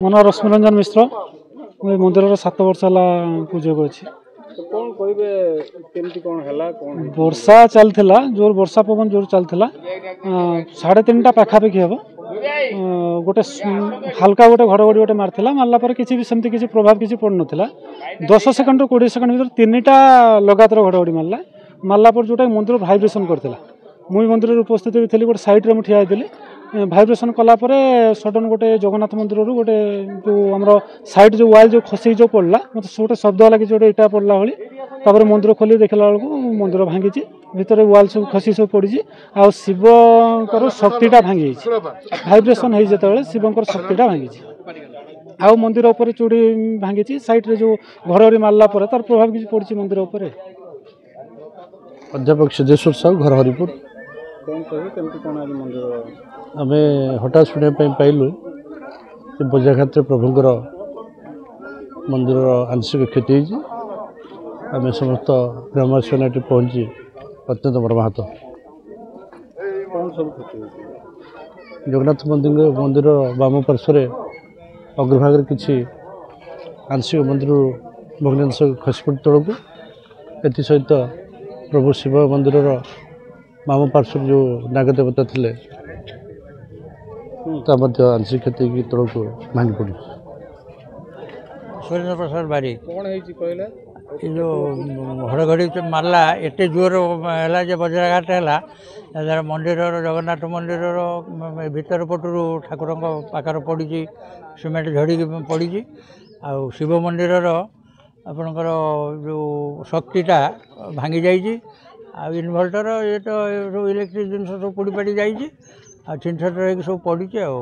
ମୋ ନାଁ ରଶ୍ମିରଞ୍ଜନ ମିଶ୍ର। ମୁଁ ଏଇ ମନ୍ଦିରର 7 ବର୍ଷ ହେଲା ପୂଜକ ଅଛି। କଣ କହିବେ କେମିତି କଣ ହେଲା କଣ ବର୍ଷା ଚାଲିଥିଲା, ଜୋର ବର୍ଷା ପବନ ଜୋର ଚାଲିଥିଲା। 3:30 ପାଖାପାଖି ହେବ। ଗୋଟେ ହାଲକା ଗୋଟେ ଘଡ଼ଘଡ଼ି ଗୋଟେ ମାରିଥିଲା, ମାରିଲା ପରେ କିଛି ବି ସେମିତି କିଛି ପ୍ରଭାବ କିଛି ପଡ଼ିନଥିଲା। 10 ସେକେଣ୍ଡରୁ 20 ସେକେଣ୍ଡ ଭିତରେ 3ଟା ଲଗାତାର ଘଡ଼ଘଡ଼ି ମାରିଲା ପରେ ଯେଉଁଟା ମନ୍ଦିର ଭାଇବ୍ରେସନ୍ କରିଥିଲା। ମୁଁ ମନ୍ଦିରରେ ଉପସ୍ଥିତ ବି ଥିଲି, ଗୋଟେ ସାଇଡ଼୍ରେ ମୁଁ ଠିଆ ହେଇଥିଲି। ଭାଇବ୍ରେସନ୍ କଲାପରେ ସଡ଼ନ୍ ଗୋଟେ ଜଗନ୍ନାଥ ମନ୍ଦିରରୁ ଗୋଟେ ଯେଉଁ ଆମର ସାଇଡ଼୍ ଯେଉଁ ୱାଲ୍ ଯେଉଁ ଖସିକି ଯେଉଁ ପଡ଼ିଲା, ମୋତେ ଗୋଟେ ଶବ୍ଦ ହେଲା କିଛି ଗୋଟେ ଇଟା ପଡ଼ିଲା ଭଳି। ତାପରେ ମନ୍ଦିର ଖୋଲି ଦେଖିଲା ବେଳକୁ ମନ୍ଦିର ଭାଙ୍ଗିଛି, ଭିତରେ ୱାଲ୍ ସବୁ ଖସି ସବୁ ପଡ଼ିଛି। ଆଉ ଶିବଙ୍କର ଶକ୍ତିଟା ଭାଙ୍ଗିଯାଇଛି, ଭାଇବ୍ରେସନ୍ ହେଇଛି ଯେତେବେଳେ ଶିବଙ୍କର ଶକ୍ତିଟା ଭାଙ୍ଗିଛି। ଆଉ ମନ୍ଦିର ଉପରେ ଚୁଡ଼ି ଭାଙ୍ଗିଛି, ସାଇଡ଼୍ରେ ଯେଉଁ ଘଡ଼ଘଡ଼ି ମାରିଲା ପରେ ତାର ପ୍ରଭାବ କିଛି ପଡ଼ିଛି ମନ୍ଦିର ଉପରେ। ଅଧ୍ୟାପକ ସିଦ୍ଧେଶ୍ୱର ସାହୁ, ଘର ହରିପୁର। କଣ କହିବେ କେମିତି କଣ ଆଜି ମନ୍ଦିର? ଆମେ ହଠାତ୍ ଶୁଣିବା ପାଇଁ ପାଇଲୁ ଯେ ବଜ୍ରାଘାତରେ ପ୍ରଭୁଙ୍କର ମନ୍ଦିରର ଆଂଶିକ କ୍ଷତି ହେଇଛି। ଆମେ ସମସ୍ତ ଗ୍ରାମବାସୀମାନେ ଏଠି ପହଞ୍ଚି ଅତ୍ୟନ୍ତ ମର୍ମାହତ। କଣ ସବୁ କ୍ଷତି ହେଇଛି? ଜଗନ୍ନାଥ ମନ୍ଦିର ବାମ ପାର୍ଶ୍ୱରେ ଅଗ୍ରଭାଗରେ କିଛି ଆଂଶିକ ମନ୍ଦିରରୁ ଭଗ୍ନାଂଶ ଖସି ପଡ଼ି ତଳକୁ, ଏଥିସହିତ ପ୍ରଭୁ ଶିବ ମନ୍ଦିରର ବାମ ପାର୍ଶ୍ୱରେ ଯେଉଁ ନାଗଦେବତା ଥିଲେ ତା ମଧ୍ୟ ଆଂଶିକ କ୍ଷତି ହେଇକି ତଳକୁ ଭାଙ୍ଗି ପଡ଼ିଛି। ସୁରେନ୍ଦ୍ର ପ୍ରସାଦ ବାରିକ। କଣ ହେଇଛି କହିଲେ? ଏ ଯେଉଁ ଘଡ଼ଘଡ଼ି ମାରିଲା ଏତେ ଜୋର ହେଲା ଯେ ବଜ୍ରାଘାତ ହେଲା, ଯାଦ୍ୱାରା ମନ୍ଦିରର ଜଗନ୍ନାଥ ମନ୍ଦିରର ଭିତର ପଟରୁ ଠାକୁରଙ୍କ ପାଖରେ ପଡ଼ିଛି, ସିମେଣ୍ଟ ଝଡ଼ିକି ପଡ଼ିଛି। ଆଉ ଶିବ ମନ୍ଦିରର ଆପଣଙ୍କର ଯେଉଁ ଶକ୍ତିଟା ଭାଙ୍ଗି ଯାଇଛି। ଆଉ ଇନଭର୍ଟର ଏ ତ ସବୁ ଇଲେକ୍ଟ୍ରିକ୍ ଜିନିଷ ସବୁ ପୋଡ଼ିପାଡ଼ି ଯାଇଛି, ଆଉ ଛିନଛତ୍ର ହେଇକି ସବୁ ପଡ଼ିଛି ଆଉ।